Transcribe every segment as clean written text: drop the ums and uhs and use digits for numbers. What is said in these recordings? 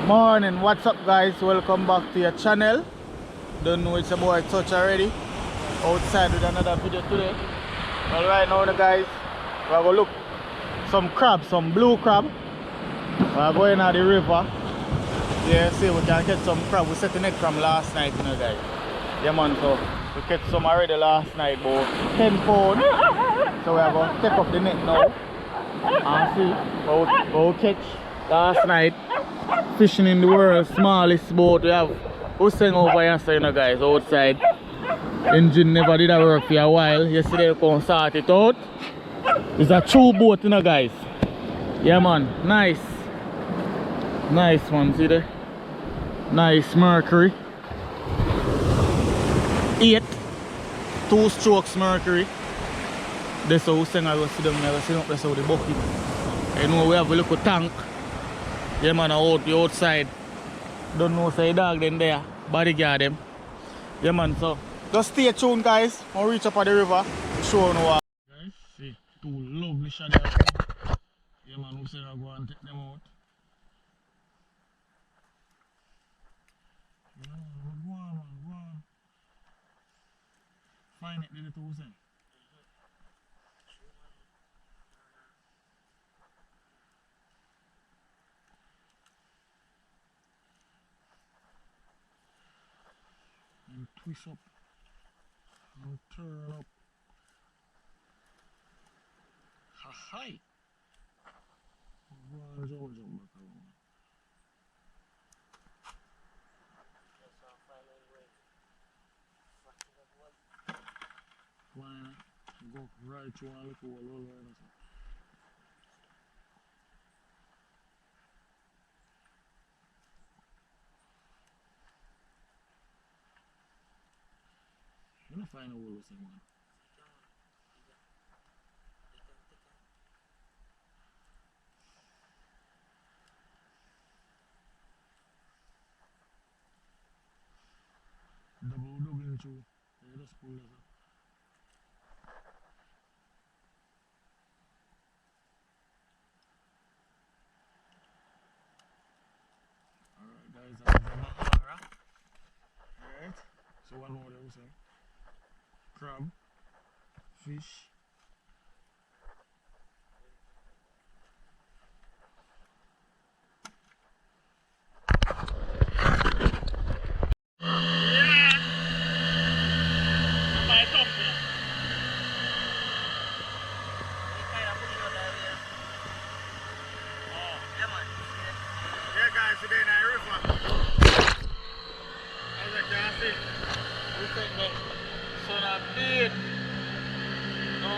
Morning, what's up guys? Welcome back to your channel. Don't know it's your boy Touch already. Outside with another video today. Well, right now guys, we're gonna look some crab, some blue crab. We're going out the river. Yeah, see we can get some crab. We set the net from last night, you know guys. Yeah man, so we catch some already last night, but 10 pounds. So we're gonna take up the net now and see what we'll catch last night. Fishing in the world's smallest boat. We have Hussein over here, so you know guys, outside. Engine never did that work for a while. Yesterday we come sort it out. It's a true boat, you know guys. Yeah man, nice. Nice one, see there? Nice Mercury. 8 2-strokes Mercury. That's how Hussein I go see them, I go see up that's how the bucket. You know we have a little tank. Yeah man, out the outside. Don't know say dog then there. Bodyguard them. Yeah man, so just stay tuned guys. I'll reach up at the river. Show you what. Guys, see two lovely shadows. Yeah man, we say I go and take them out. Yeah man, go on man, go on. Find it, did it to Hussein. And twist up and turn up. Ha hi! Go on, jump back around. Why go right through and look all over and so. You don't find a hole with man. Double into yeah, just pull this up. Alright guys, that's the Mahara. Alright, so one more there we say. Crab, fish. Today in the river. As I can see, we think the sun are big. No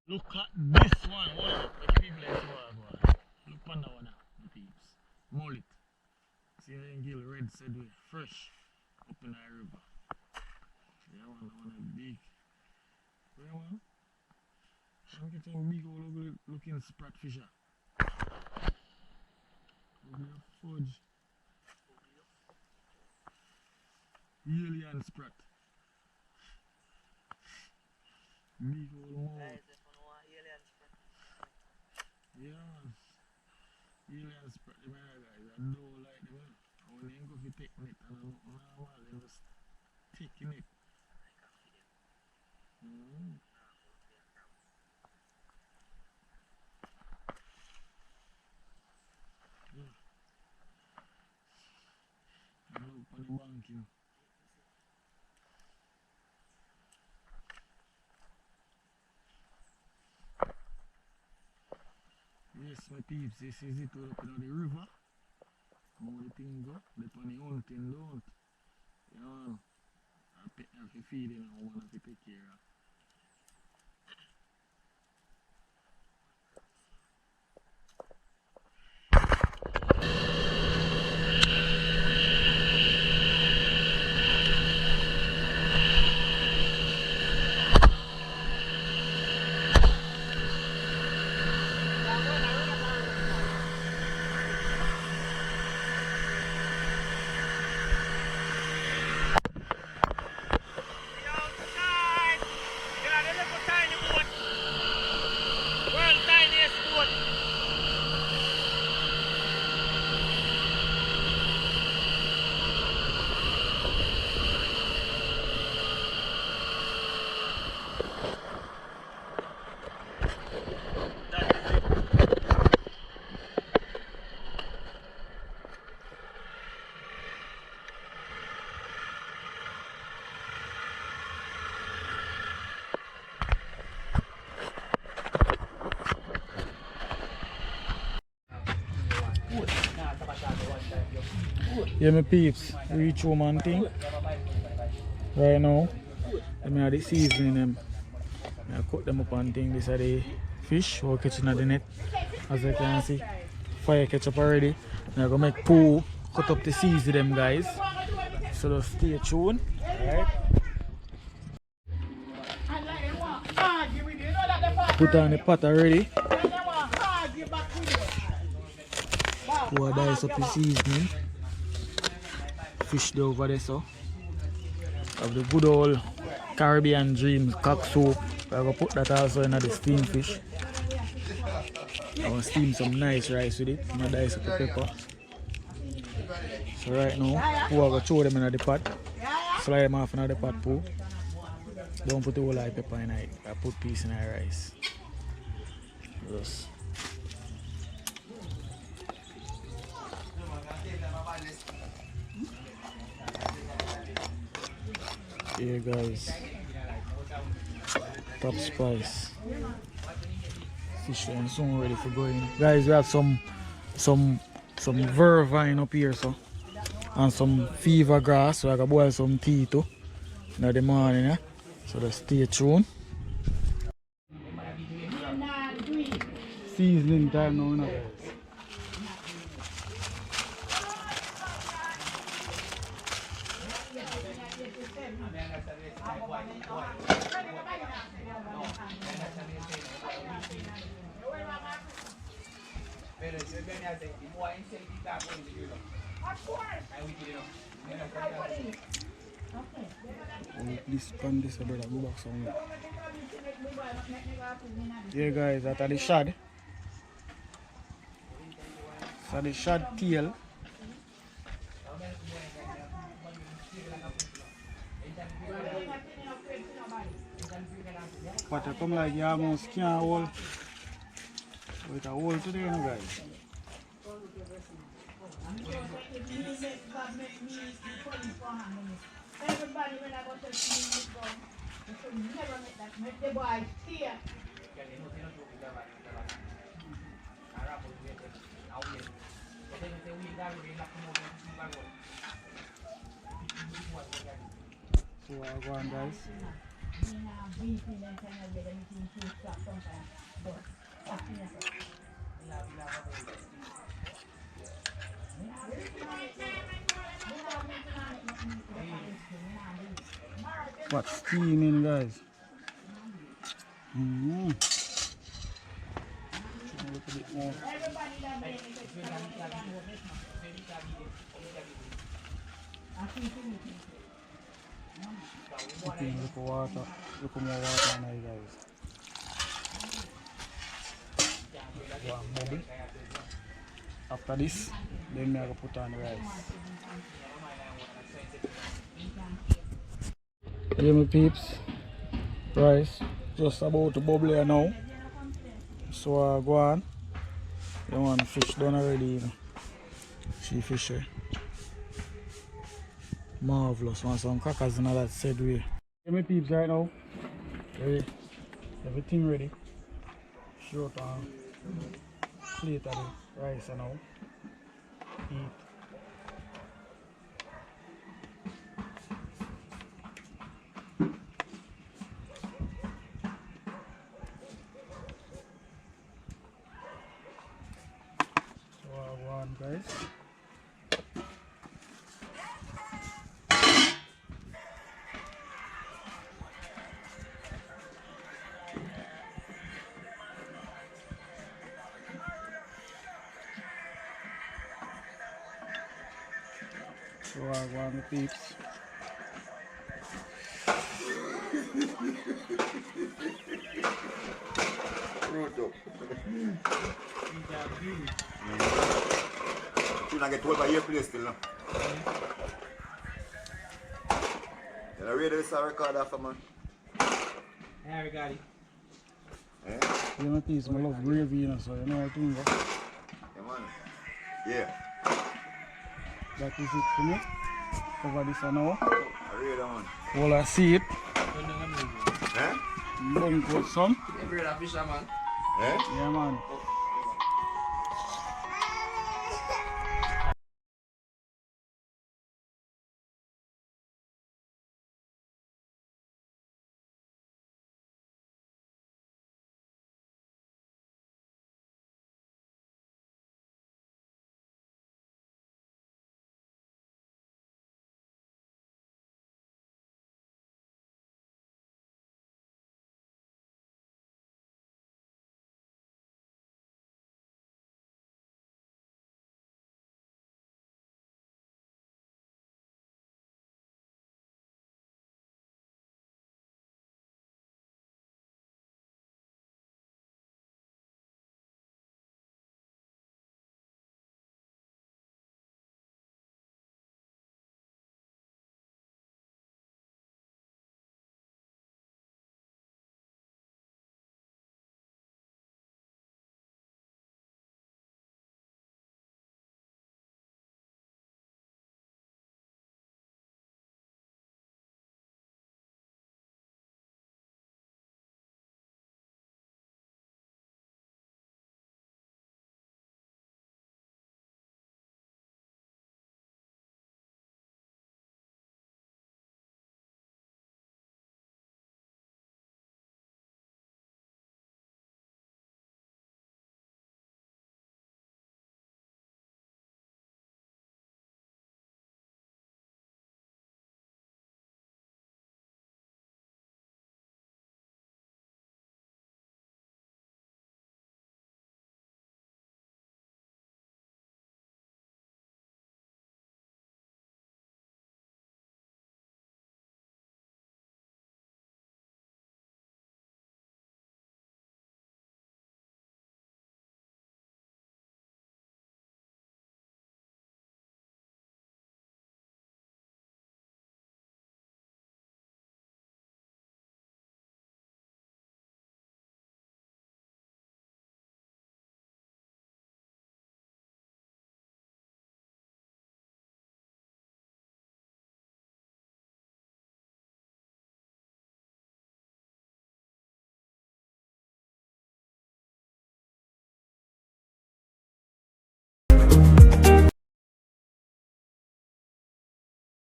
Look at this one. Hold up. Let people see what I look on that one now, the peeps. Mullet. See the gill red said we fresh up in the river. Yeah, one is big. Yeah, man. I'm getting big old looking sprat fisher. Ugly fudge. Alien sprat. Big old mouth. Yeah, man. Alien sprat, the man guys, I don't like them. When they go for take net and I'm normal, they just taking it. Yeah. I look on the bank, you know. Yes, my peeps, this is it up in the river. How the thing go, they on the hunting don't. You know, I have to feed him and I want to take care of. Yeah, my peeps, reach home and thing. Right now, I'm at the seasoning them. I cut them up and thing. These are the fish we're catching at the net. As you can see, fire catch up already. I'm gonna make poo, cut up the season them guys. So just stay tuned. Alright. Put on the pot already. Pour dice up the seasoning. Fish there over there, so have the good old Caribbean dream cock soup. I'm gonna put that also in the steamed fish. I'm gonna steam some nice rice with it. I'm gonna dice up the pepper. So right now, I'm gonna throw them in the pot. Slide them off in the pot poo. Don't put the whole lot of pepper in it. I put piece in the rice. Yes. Here guys, top spice. Fish one soon ready for going. Guys, we have some vervine up here, so, and some fever grass. So I can boil some tea too in the morning. Yeah? So just stay tuned. Seasoning time now, guys. Please pan this brother, go back somewhere. Yeah guys, that's the shad. So the shad tail. But I come like you almost can't hold. With a hole today, you know, guys. Everybody when I go to see you should never make that. Make the boy steer. So go on guys. What's steaming, guys? Mm-hmm. A little bit more. Okay, look at water. Look at more water now, guys. One bubble. After this, then I will put on the rice. Here my peeps, rice just about to bubble here now. So I go on. You want fish done already, you know. See fish here. Marvelous. Want some crackers and all that said way. Here my peeps right now. Ready. Everything ready. Short on plate of the rice now. Eat. Guys, so I want the peeps. You not get told by your place still now. You know, ready to record after, man? Yeah, we got it. Eh? You know, peace, I love gravy, you know, so you know what I think. Yeah, man. Yeah. That is it for me. Cover this now. I ready, man. While I see it. Eh? I'm going to put some. Every fisherman. Eh? Yeah, man.